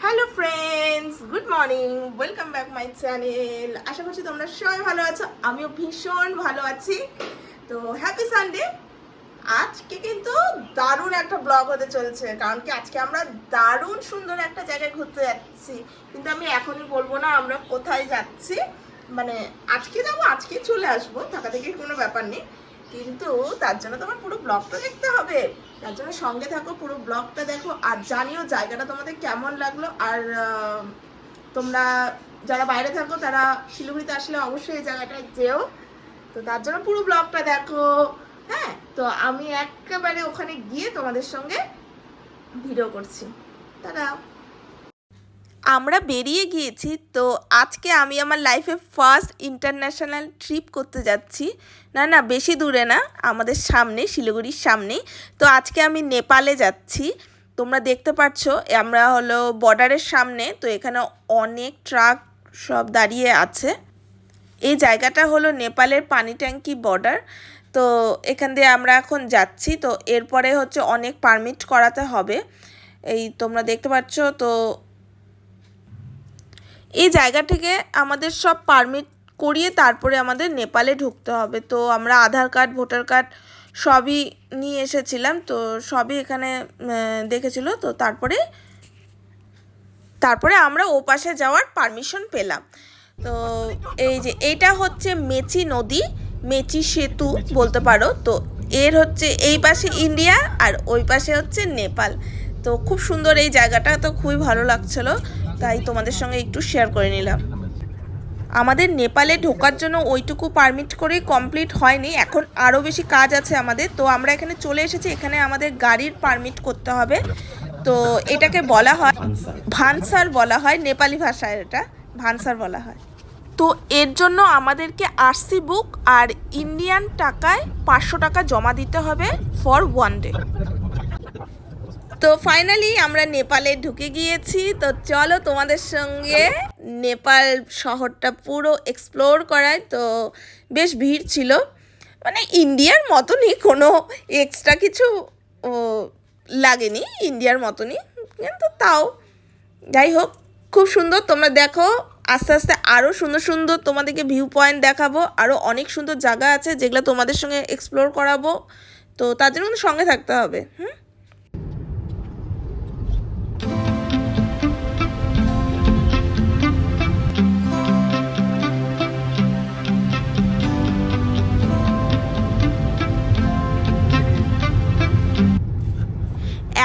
Hello friends, good morning, welcome back my channel. আশা করছি তোমরা সবাই ভালো আছো, আমিও ভীষণ ভালো আছি। তো হ্যাপি সানডে। আজকে কিন্তু দারুণ একটা ব্লগ হতে চলছে, কারণ কি আজকে আমরা দারুণ সুন্দর একটা জায়গায় ঘুরতে যাচ্ছি। কিন্তু আমি এখনই বলবো না আমরা কোথায় যাচ্ছি, মানে আজকে যাবো, আজকে চলে আসবো, থাকা থেকে কোনো ব্যাপার নেই। কিন্তু তার জন্য তোমার পুরো ব্লগটা দেখতে হবে, তার জন্য সঙ্গে থাকো, পুরো ব্লগটা দেখো আর জানিও জায়গাটা তোমাদের কেমন লাগলো। আর তোমরা যারা বাইরে থাকো তারা শিলিগুড়িতে আসলে অবশ্যই এই জায়গাটায় যেও। তো তার জন্য পুরো ব্লগটা দেখো। হ্যাঁ, তো আমি একেবারে ওখানে গিয়ে তোমাদের সঙ্গে ভিডিও করছি। তারা আমরা বেরিয়ে গিয়েছি। তো আজকে আমি আমার লাইফে ফার্স্ট ইন্টারন্যাশনাল ট্রিপ করতে যাচ্ছি। না না, বেশি দূরে না, আমাদের সামনে, শিলিগুড়ির সামনেই। তো আজকে আমি নেপালে যাচ্ছি। তোমরা দেখতে পাচ্ছ আমরা হলো বর্ডারের সামনে। তো এখানে অনেক ট্রাক সব দাঁড়িয়ে আছে। এই জায়গাটা হলো নেপালের পানি ট্যাঙ্কি বর্ডার। তো এখান দিয়ে আমরা এখন যাচ্ছি। তো এরপরে হচ্ছে অনেক পারমিট করাতে হবে, এই তোমরা দেখতে পাচ্ছ। তো এই জায়গা থেকে আমাদের সব পারমিট করিয়ে তারপরে আমাদের নেপালে ঢুকতে হবে। তো আমরা আধার কার্ড, ভোটার কার্ড সবই নিয়ে এসেছিলাম। তো সবই এখানে দেখেছিল। তো তারপরে আমরা ও পাশে যাওয়ার পারমিশন পেলাম। তো এই যে এইটা হচ্ছে মেচি নদী, মেচি সেতু বলতে পারো। তো এর হচ্ছে এই পাশে ইন্ডিয়া আর ওই পাশে হচ্ছে নেপাল। তো খুব সুন্দর এই জায়গাটা, তো খুবই ভালো লাগছিল, তাই তোমাদের সঙ্গে একটু শেয়ার করে নিলাম। আমাদের নেপালে ঢোকার জন্য ওইটুকু পারমিট করেই কমপ্লিট হয়নি, এখন আরও বেশি কাজ আছে আমাদের। তো আমরা এখানে চলে এসেছি, এখানে আমাদের গাড়ির পারমিট করতে হবে। তো এটাকে বলা হয় ভানসার বলা হয়, নেপালি ভাষায় এটা ভানসার বলা হয়। তো এর জন্য আমাদেরকে আরসি বুক আর ইন্ডিয়ান টাকায় 500 টাকা জমা দিতে হবে ফর 1 ডে। তো ফাইনালি আমরা নেপালে ঢুকে গিয়েছি। তো চলো তোমাদের সঙ্গে নেপাল শহরটা পুরো এক্সপ্লোর করায়। তো বেশ ভিড় ছিল, মানে ইন্ডিয়ার মতনই, কোনো এক্সট্রা কিছু ও, লাগেনি, ইন্ডিয়ার মতনই, কিন্তু তাও যাই হোক খুব সুন্দর। তোমরা দেখো, আস্তে আস্তে আরও সুন্দর সুন্দর তোমাদেরকে ভিউ পয়েন্ট দেখাবো, আরও অনেক সুন্দর জায়গা আছে যেগুলো তোমাদের সঙ্গে এক্সপ্লোর করাবো। তো তার জন্য কিন্তু সঙ্গে থাকতে হবে।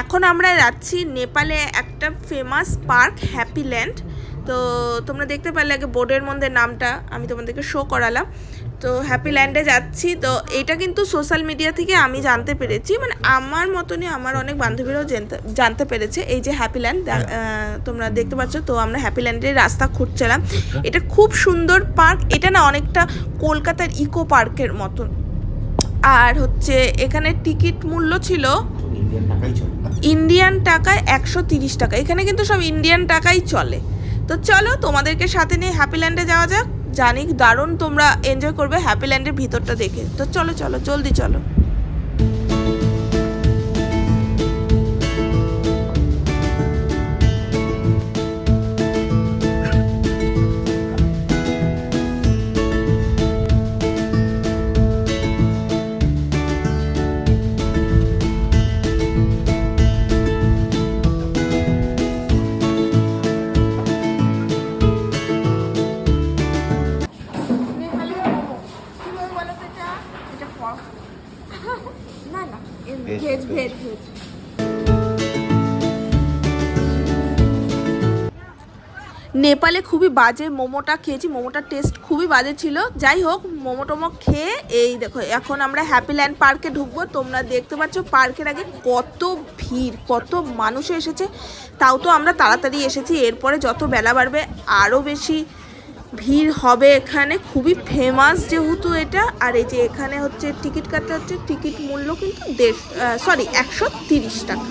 এখন আমরা যাচ্ছি নেপালে একটা ফেমাস পার্ক, হ্যাপিল্যান্ড। তো তোমরা দেখতে পারলে আগে বোর্ডের মধ্যে নামটা আমি তোমাদেরকে শো করালাম। তো হ্যাপিল্যান্ডে যাচ্ছি। তো এটা কিন্তু সোশ্যাল মিডিয়া থেকে আমি জানতে পেরেছি, মানে আমার মতনই আমার অনেক বান্ধবীরাও জানতে পেরেছে এই যে হ্যাপিল্যান্ড তোমরা দেখতে পাচ্ছ। তো আমরা হ্যাপিল্যান্ডের রাস্তা খুঁজছিলাম। এটা খুব সুন্দর পার্ক, এটা না অনেকটা কলকাতার ইকো পার্কের মতন। আর হচ্ছে এখানে টিকিট মূল্য ছিল ইন্ডিয়ান টাকায় 130 টাকা। এখানে কিন্তু সব ইন্ডিয়ান টাকাই চলে। তো চলো তোমাদেরকে সাথে নিয়ে হ্যাপিল্যান্ডে যাওয়া যাক। জানি দারুণ তোমরা এনজয় করবে হ্যাপিল্যান্ডের ভিতরটা দেখে। তো চলো চলো, জলদি চলো। না না, ভেজ ভেজ ভেজ। নেপালে খুবই বাজে মোমোটা খেয়েছি, মোমোটার টেস্ট খুবই বাজে ছিল। যাই হোক, মোমো টোমো খেয়ে এই দেখো এখন আমরা হ্যাপিল্যান্ড পার্কে ঢুকবো। তোমরা দেখতে পাচ্ছ পার্কের আগে কত ভিড়, কত মানুষ এসেছে। তাও তো আমরা তাড়াতাড়ি এসেছি, এরপরে যত বেলা বাড়বে আরও বেশি ভিড় হবে এখানে। খুবই ফেমাস যেহেতু এটা। আর এই যে এখানে হচ্ছে টিকিট কাটতে হচ্ছে, টিকিট মূল্য কিন্তু 130 টাকা।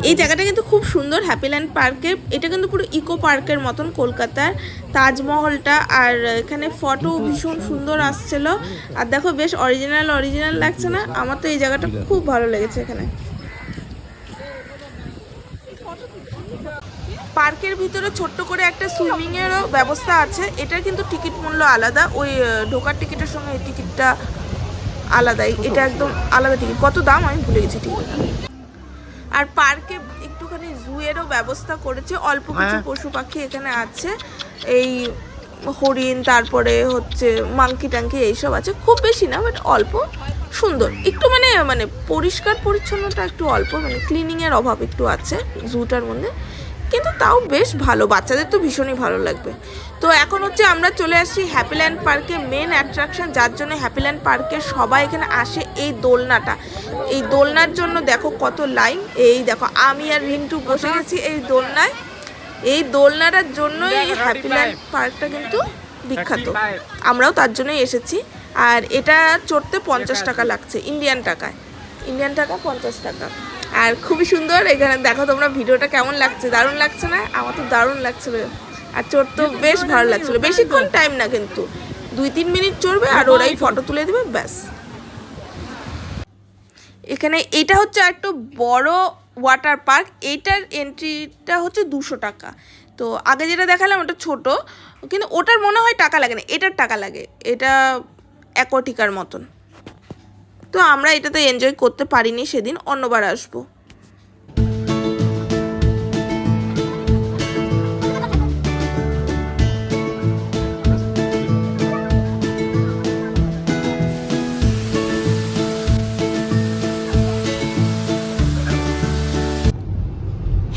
এই জায়গাটা কিন্তু খুব সুন্দর, হ্যাপিল্যান্ড পার্কের। এটা কিন্তু পুরো ইকো পার্কের মতন কলকাতার তাজমহলটা। আর এখানে ফটো ভীষণ সুন্দর আসছিল। আর দেখো বেশ অরিজিনাল লাগছে না? আমার তো এই জায়গাটা খুব ভালো লেগেছে। এখানে পার্কের ভিতরে ছোট্ট করে একটা সুইমিং এরও ব্যবস্থা আছে। এটার কিন্তু টিকিট মূল্য আলাদা, ওই ঢোকার টিকিটের সঙ্গে এই টিকিটটা আলাদাই। এটা একদম আলাদা টিকিট। কত দাম আমি ভুলে গেছি টিকিটটা। আর পার্কে একটুখানি জুয়েরও ব্যবস্থা করেছে, অল্প কিছু পশু পাখি এখানে আছে, এই হরিণ, তারপরে হচ্ছে মাংকি টাঙ্কি এইসব আছে, খুব বেশি না বাট অল্প, সুন্দর একটু, মানে পরিষ্কার পরিচ্ছন্নতা একটু অল্প, মানে ক্লিনিংয়ের অভাব একটু আছে জুটার মধ্যে, কিন্তু তাও বেশ ভালো, বাচ্চাদের তো ভীষণই ভালো লাগবে। তো এখন হচ্ছে আমরা চলে আসছি হ্যাপিল্যান্ড পার্কে, মেন অ্যাট্রাকশন যার জন্য হ্যাপিল্যান্ড পার্কে সবাই এখানে আসে, এই দোলনাটা। এই দোলনার জন্য দেখো কত লাইন। এই দেখো আমি আর রিন্টু বসে গেছি এই দোলনায়। এই দোলনাটার জন্যই হ্যাপিল্যান্ড পার্কটা কিন্তু বিখ্যাত, আমরাও তার জন্যই এসেছি। আর এটা চড়তে 50 টাকা লাগছে, ইন্ডিয়ান টাকা 50 টাকা। আর খুবই সুন্দর। এখানে দেখো তোমরা ভিডিওটা কেমন লাগছে, দারুণ লাগছে না? আমার তো দারুণ লাগছিল। আর চড়তেও বেশ ভালো লাগছিল, বেশিক্ষণ টাইম না, কিন্তু 2-3 মিনিট চড়বে আর ওরাই ফটো তুলে দেবে, ব্যাস। এখানে এটা হচ্ছে একটু বড় ওয়াটার পার্ক, এইটার এন্ট্রিটা হচ্ছে 200 টাকা। তো আগে যেটা দেখালাম ওটা ছোট, কিন্তু ওটার মনে হয় টাকা লাগে না, এটার টাকা লাগে। এটা অ্যাকোয়াটিকার মতন। তো আমরা এটাতে এনজয় করতে পারিনি সেদিন, অন্যবার আসবো।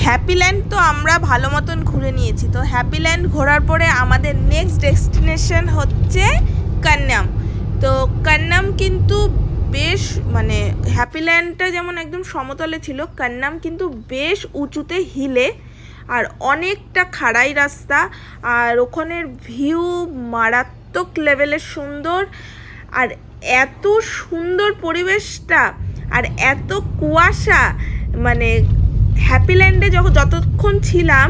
হ্যাপিল্যান্ড তো আমরা ভালো মতন ঘুরে নিয়েছি। তো হ্যাপিল্যান্ড ঘোরার পরে আমাদের নেক্সট ডেস্টিনেশন হচ্ছে কান্নাম। তো কান্নাম কিন্তু বেশ, মানে হ্যাপিল্যান্ডটা যেমন একদম সমতলে ছিল, কান্নাম কিন্তু বেশ উঁচুতে, হিলে, আর অনেকটা খাড়াই রাস্তা। আর ওখানের ভিউ মারাত্মক লেভেলের সুন্দর। আর এত সুন্দর পরিবেশটা, আর এত কুয়াশা, মানে হ্যাপিল্যান্ডে যতক্ষণ ছিলাম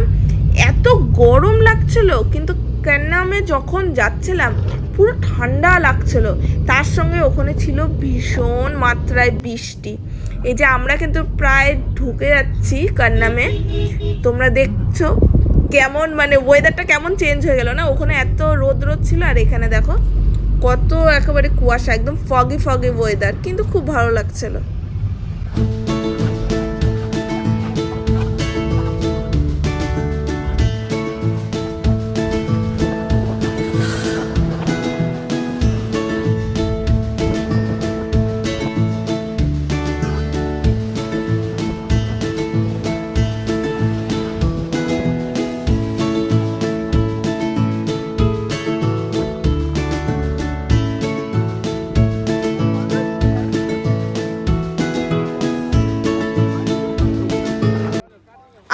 এত গরম লাগছিল, কিন্তু কান্নামে যখন যাচ্ছিলাম পুরো ঠান্ডা লাগছিল। তার সঙ্গে ওখানে ছিল ভীষণ মাত্রায় বৃষ্টি। এই যে আমরা কিন্তু প্রায় ঢুকে যাচ্ছি কান্নামে, তোমরা দেখছো কেমন, মানে ওয়েদারটা কেমন চেঞ্জ হয়ে গেল না? ওখানে এত রোদ ছিল, আর এখানে দেখো কত একেবারে কুয়াশা, একদম ফগি ওয়েদার, কিন্তু খুব ভালো লাগছিল।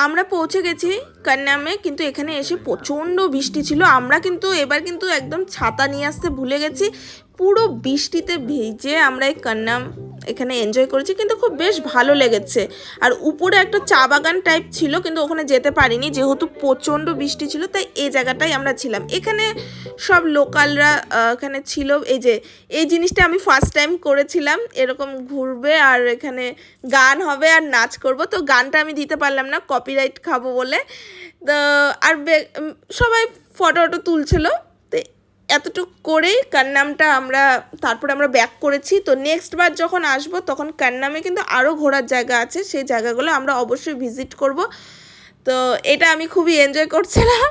আমরা পৌঁছে গেছি কান্নামে, কিন্তু এখানে এসে প্রচণ্ড বৃষ্টি ছিল। আমরা কিন্তু এবার কিন্তু একদম ছাতা নিয়ে আসতে ভুলে গেছি, পুরো বৃষ্টিতে ভিজে আমরা এই কান্নাম এখানে এনজয় করেছি, কিন্তু খুব বেশ ভালো লেগেছে। আর উপরে একটা চা বাগান টাইপ ছিল, কিন্তু ওখানে যেতে পারিনি যেহেতু প্রচণ্ড বৃষ্টি ছিল, তাই এই জায়গাটাই আমরা ছিলাম। এখানে সব লোকালরা এখানে ছিল। এই জিনিসটা আমি ফার্স্ট টাইম করেছিলাম, এরকম ঘুরবে আর এখানে গান হবে আর নাচ করব। তো গানটা আমি দিতে পারলাম না, কপিরাইট খাবো বলে। তো আর সবাই ফটো তুলছিল। তো এতটুকু করেই কান্নামটা তারপরে আমরা ব্যাক করেছি। তো নেক্সট বার যখন আসবো তখন কান্নামে কিন্তু আরও ঘোরার জায়গা আছে, সেই জায়গাগুলো আমরা অবশ্যই ভিজিট করব। তো এটা আমি খুবই এনজয় করছিলাম।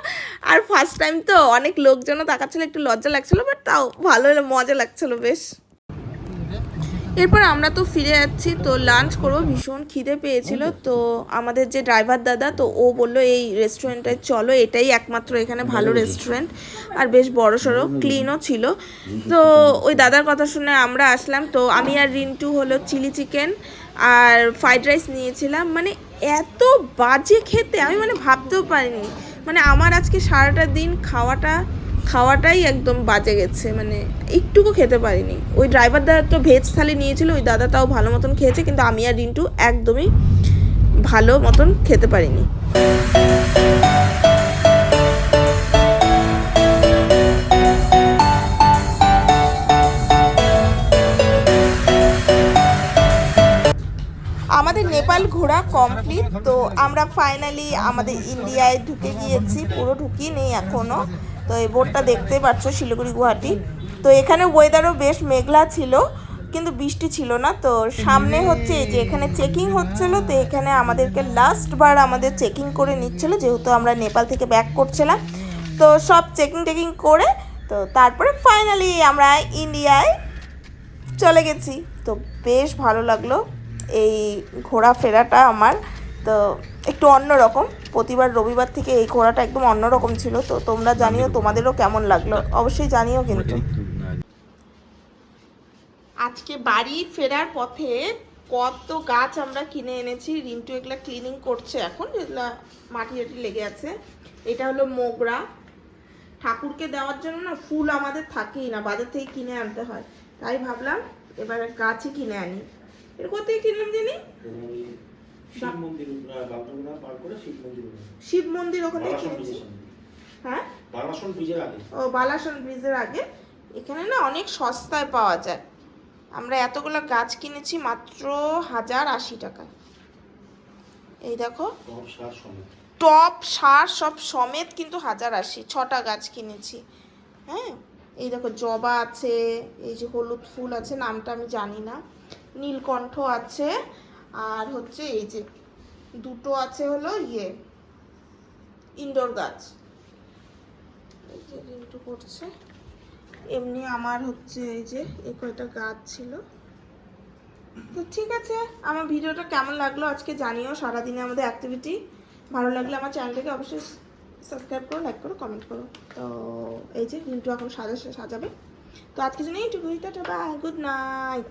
আর ফার্স্ট টাইম তো অনেক লোকজনও তাকাচ্ছিলো, একটু লজ্জা লাগছিলো, বাট তাও ভালো, মজা লাগছিলো বেশ। এরপর আমরা তো ফিরে যাচ্ছি, তো লাঞ্চ করবো, ভীষণ খিদে পেয়েছিল। তো আমাদের যে ড্রাইভার দাদা, তো ও বললো এই রেস্টুরেন্টে চলো, এটাই একমাত্র এখানে ভালো রেস্টুরেন্ট, আর বেশ বড়সড়, ক্লিনও ছিল। তো ওই দাদার কথা শুনে আমরা আসলাম। তো আমি আর রিন্টু হলো চিলি চিকেন আর ফ্রাইড রাইস নিয়েছিলাম। মানে এত বাজে খেতে, আমি ভাবতেও পারিনি। আমার আজকে সারাটা দিন খাওয়াটাই একদম বাজে গেছে, একটুকু খেতে পারিনি। ওই ড্রাইভার দাদা তো ভেজ থালি নিয়েছিল, ওই দাদা তাও ভালো মতন খেয়েছে, কিন্তু আমি আর রিন্টু একদমই ভালো মতন খেতে পারিনি। আমাদের নেপাল ঘোরা কমপ্লিট। তো আমরা ফাইনালি আমাদের ইন্ডিয়ায় ঢুকে গিয়েছি, পুরো ঢুকি নেই এখনও। তো এই বোর্ডটা দেখতে পাচ্ছ, শিলিগুড়ি গুয়াহাটি। তো এখানে ওয়েদারও বেশ মেঘলা ছিল, কিন্তু বৃষ্টি ছিল না। তো সামনে হচ্ছে এই যে এখানে চেকিং হচ্ছিল, তো এখানে আমাদেরকে লাস্টবার আমাদের চেকিং করে নিচ্ছিল, যেহেতু আমরা নেপাল থেকে ব্যাক করছিলাম। তো সব চেকিং করে তো তারপরে ফাইনালি আমরা ইন্ডিয়ায় চলে গেছি। তো বেশ ভালো লাগলো এই ঘোরাফেরাটা আমার। তো একটু অন্যরকম, প্রতিবার রবিবার থেকে এই ঘোরাটা একদম অন্যরকম ছিল। তো তোমরা জানিও তোমাদেরও কেমন লাগলো, অবশ্যই জানিও কিন্তু। আজকে বাড়ি ফেরার পথে কত গাছ আমরা কিনে এনেছি। রিন্টু এগুলা ক্লিনিং করছে এখন, যেগুলা মাটি লেগে আছে। এটা হলো মোগরা, ঠাকুরকে দেওয়ার জন্য না ফুল আমাদের থাকেই না, বাজার থেকে কিনে আনতে হয়। তাই ভাবলাম এবার গাছই কিনে আনি। এর কোথায় কিনলাম জানি, শিব মন্দির ওখানে কিনেছি। হ্যাঁ, ও বালাসন ব্রিজের আগে। এখানে না অনেক সস্তায় পাওয়া যায়। আমরা এতগুলো গাছ কিনেছি মাত্র 1080 টাকায়। এই দেখো, টপ সার সব সমেত কিন্তু 1080, 6টা গাছ কিনেছি। হ্যাঁ, এই দেখো জবা আছে, এই যে হলুদ ফুল আছে, নামটা আমি জানি না, নীলকণ্ঠ আছে, আর হচ্ছে এই যে দুটো আছে হলো ইনডোর গাছ। এই যে রিন্টু করছে। এমনি আমার হচ্ছে এই যে এই কয়টা গাছ ছিল। তো ঠিক আছে, আমার ভিডিওটা কেমন লাগলো আজকে জানিও। সারাদিনে আমাদের অ্যাক্টিভিটি ভালো লাগলে আমার চ্যানেলটাকে অবশ্যই সাবস্ক্রাইব করো, লাইক করো, কমেন্ট করো। তো এই যে রিন্টু এখন সাজাবে। তো আজকে জন্য এইটুকুই, টাটা বাই, গুড নাইট।